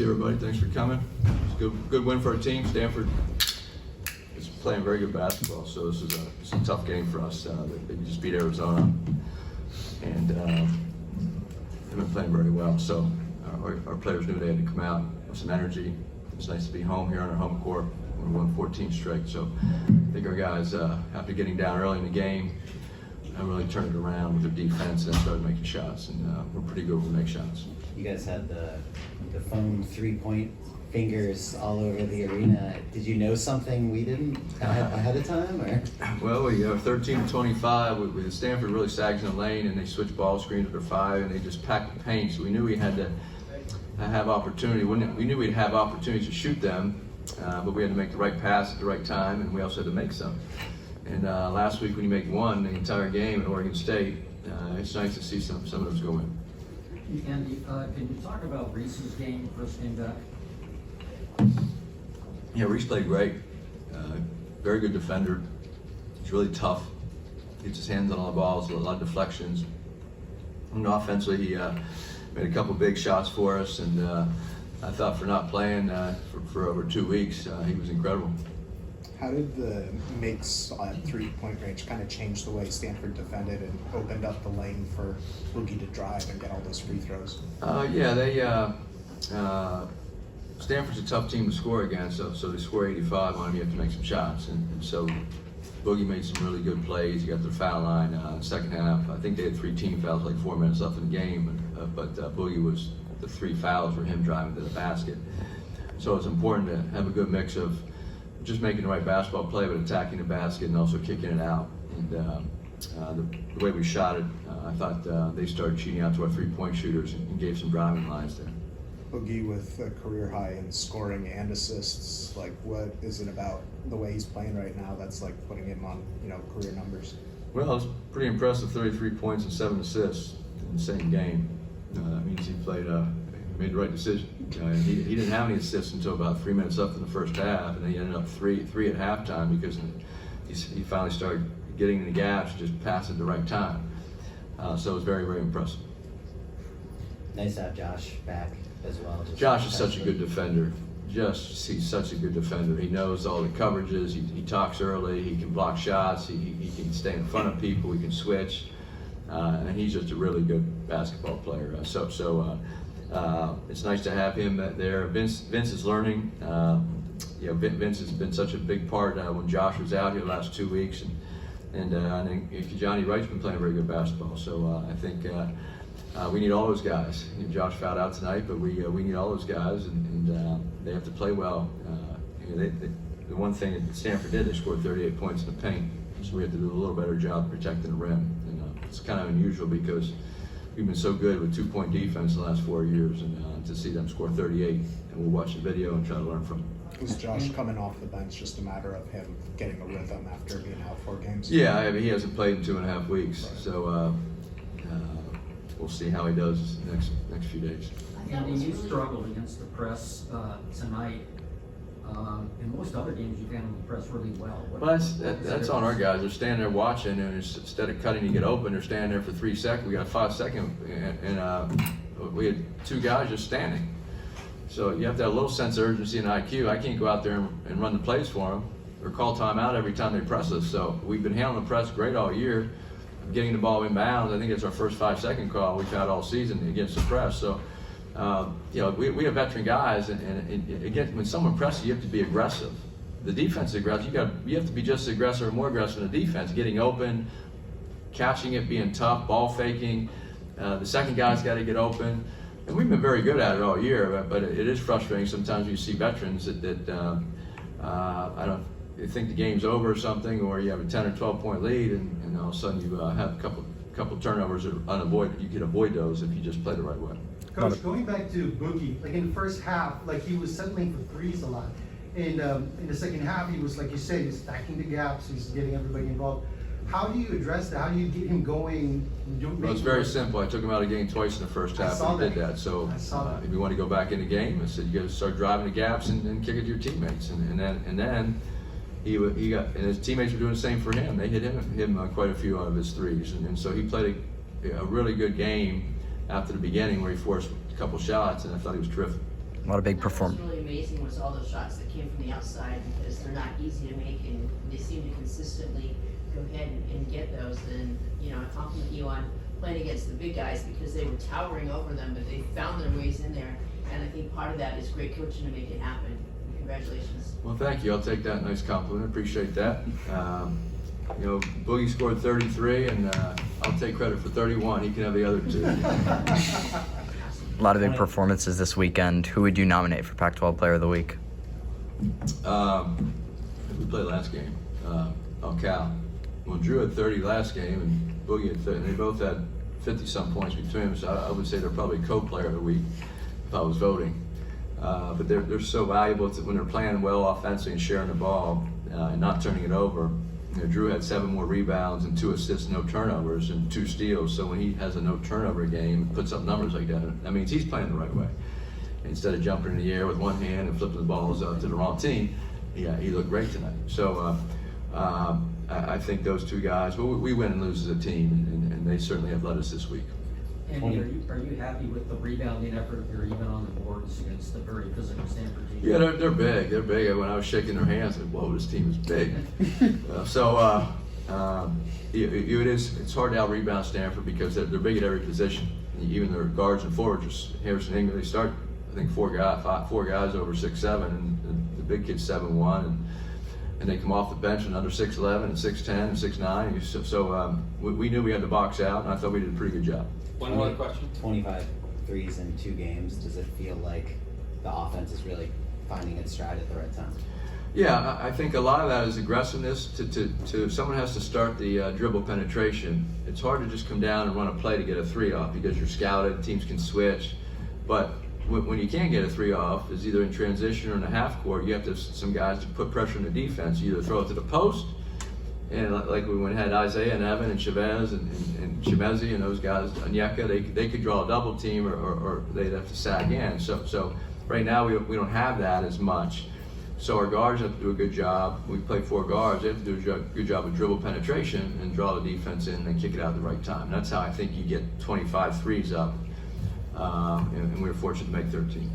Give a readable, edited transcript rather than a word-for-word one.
see everybody. Thanks for coming. It's a good win for our team. Stanford is playing very good basketball, so this is a tough game for us. They just beat Arizona, and they've been playing very well. So our players knew they had to come out with some energy. It's nice to be home here on our home court. We won 14 straight, so I think our guys, after getting down early in the game, really turned it around with their defense and started making shots, and we're pretty good when we make shots. You guys had the foam 3-point fingers all over the arena. Did you know something we didn't ahead of time, or? Well, we 13 to 25. With Stanford really sags in the lane, and they switch ball screens to their 5, and they just pack the paint. So we knew we had to have opportunity. We knew we'd have opportunities to shoot them, but we had to make the right pass at the right time, and we also had to make some. And last week, when you make one the entire game at Oregon State, it's nice to see some of those go in. Andy, can you talk about Reese's game, first game back? Yeah, Reese played great. Very good defender. He's really tough. Gets his hands on all the balls, a lot of deflections. And offensively, he made a couple big shots for us, and I thought for not playing for over 2 weeks, he was incredible. How did the makes at 3-point range kind of change the way Stanford defended and opened up the lane for Boogie to drive and get all those free throws? Yeah, Stanford's a tough team to score against, so they score 85 on him, you have to make some shots. And so Boogie made some really good plays. He got their foul line in the second half. I think they had 3 team fouls, like 4 minutes left in the game, but Boogie was, the 3 fouls were him driving to the basket. So it's important to have a good mix of just making the right basketball play, but attacking the basket and also kicking it out. And the way we shot it, I thought they started cheating out to our 3-point shooters and gave some driving lines there. Boogie with a career high in scoring and assists, like what is it about the way he's playing right now that's like putting him on, career numbers? Well, it's pretty impressive, 33 points and 7 assists in the same game. That means he made the right decision. He didn't have any assists until about 3 minutes left in the first half, and then he ended up three at halftime because he finally started getting in the gaps, just passing at the right time. So it was very, very impressive. Nice to have Josh back as well. Josh is such a good defender. He's such a good defender. He knows all the coverages. He talks early. He can block shots. He can stay in front of people. He can switch, and he's just a really good basketball player. It's nice to have him there. Vince is learning. Vince has been such a big part when Josh was out here the last 2 weeks, and I think Johnny Wright's been playing very good basketball. So I think we need all those guys. Josh fouled out tonight, but we need all those guys, and they have to play well. The one thing that Stanford did, they scored 38 points in the paint, so we have to do a little better job protecting the rim. And it's kind of unusual because we've been so good with 2-point defense the last 4 years, and to see them score 38, and we'll watch the video and try to learn from it. Was Josh coming off the bench just a matter of him getting a rhythm after being out 4 games? Yeah, he hasn't played in 2.5 weeks, right. So we'll see how he does next few days. Andy, you struggled against the press tonight. In most other games, you've handled the press really well. Well, that's on our guys. They're standing there watching, and instead of cutting to get open, they're standing there for 3 seconds. We got 5 seconds, and we had 2 guys just standing. So you have to have a little sense of urgency and IQ. I can't go out there and run the plays for them or call timeout every time they press us. So we've been handling the press great all year, getting the ball inbounds. I think it's our first 5-second call we've had all season against the press. So we have veteran guys, and again, when someone presses, you have to be aggressive. The defense is aggressive. You have to be just as aggressive or more aggressive in the defense, getting open, catching it, being tough, ball faking. The second guy's got to get open. And we've been very good at it all year, but it is frustrating sometimes when you see veterans that you think the game's over or something, or you have a 10 or 12 point lead, and all of a sudden you have a couple turnovers that are unavoidable. You can avoid those if you just play the right way. Coach, going back to Boogie, like in the first half, like he was settling for threes a lot. And in the second half, he was, like you said, he's stacking the gaps, he's getting everybody involved. How do you address that? How do you get him going? Well, it's very simple. I took him out of the game twice in the first half, and he did that. So if you want to go back in the game, I said you got to start driving the gaps and kick it to your teammates. And then he got, and his teammates were doing the same for him. They hit him quite a few out of his threes, and so he played a really good game after the beginning where he forced a couple shots, and I thought he was terrific. lot of big What was perform. really amazing was all those shots that came from the outside, because they're not easy to make, and they seem to consistently go ahead and get those. And, you know, I compliment you on playing against the big guys, because they were towering over them, but they found their ways in there. And I think part of that is great coaching to make it happen. Congratulations. Well, thank you. I'll take that nice compliment. Appreciate that. You know, Boogie scored 33, and I'll take credit for 31. He can have the other 2. A lot of big performances this weekend. Who would you nominate for Pac-12 Player of the Week? We played last game. Cal. Well, Drew had 30 last game, and Boogie had 30. And they both had 50-some points between them. So I would say they're probably co-player of the week if I was voting. But they're so valuable when they're playing well offensively and sharing the ball and not turning it over. You know, Drew had 7 more rebounds and 2 assists, no turnovers, and 2 steals. So when he has a no turnover game, puts up numbers like that means he's playing the right way. Instead of jumping in the air with one hand and flipping the balls to the wrong team, he looked great tonight. So I think those 2 guys, well, we win and lose as a team, and they certainly have led us this week. Andy, are you happy with the rebounding effort, or even on the boards against the very physical Stanford team? Yeah, they're big. They're big. When I was shaking their hands, I said, whoa, this team is big. It's hard to out-rebound Stanford because they're big at every position. Even their guards and forwards, just Harrison Ingram, they start, I think, 4 guys over 6'7", and the big kid's 7'1", and they come off the bench and under 6'11", and 6'10", and 6'9". So we knew we had the box out, and I thought we did a pretty good job. One more question. 25 threes in 2 games. Does it feel like the offense is really finding its stride at the right time? Yeah, I think a lot of that is aggressiveness. To someone has to start the dribble penetration. It's hard to just come down and run a play to get a 3 off because you're scouted. Teams can switch, but when you can't get a 3 off, is either in transition or in the half court. You have to some guys to put pressure on the defense. You either throw it to the post, and like we had Isaiah and Evan and Chavez and Chimezi and those guys, Onyeka, they could draw a double team or they'd have to sag in. So right now we don't have that as much. So our guards have to do a good job. We play 4 guards. They have to do a good job of dribble penetration and draw the defense in and kick it out at the right time. And that's how I think you get 25 threes up. And we were fortunate to make 13.